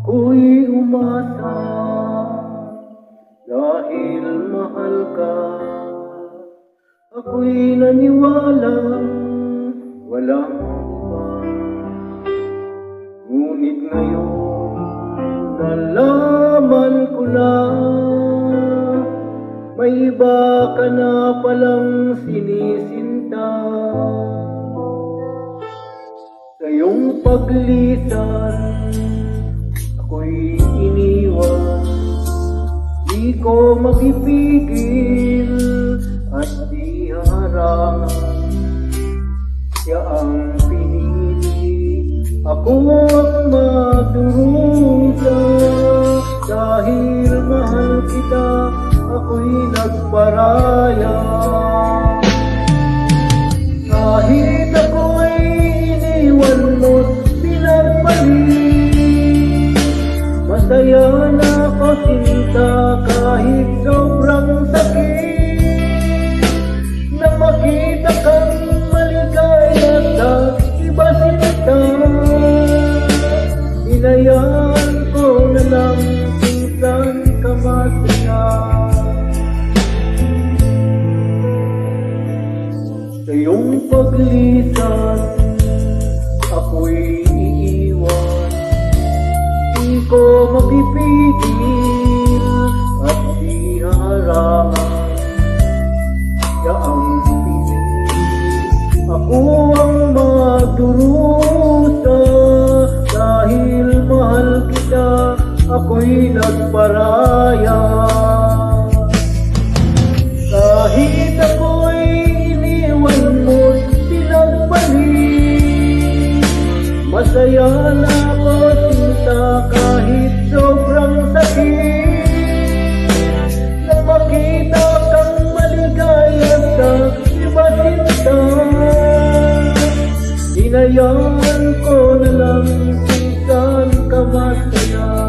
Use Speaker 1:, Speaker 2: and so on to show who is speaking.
Speaker 1: Ako'y umasa dahil mahal ka. Ako'y naniwalang walang iba. Ngunit ngayon nalaman ko na may iba ka na palang sinisinta. Sa iyong paglisan ako'y iniwan, di ko mapipigil at di harangan. Siya ang pinili, ako ang magdurusa. Dahil mahal kita, ako'y nagparaya. Kahit ako'y iniwan mo't pinagpalit, masaya na ako sinta kahit sobrang sakit. Na makita kang maligaya sa iba sinta, hinayaan ko na lang kung saan ka masaya. Sa iyong paglisan ako'y iiwan, di ko mapipigil at di harangan. Siya ang pinili, ako ang magdurusa. Dahil mahal kita, ako'y nagparaya. Kahit ako'y iniwan mo't pinagpalit, masaya na ako sinta kahit sobrang sakit. Na makita kang maligaya sa iba sinta, hinayaan ko na lang kung saan ka masaya.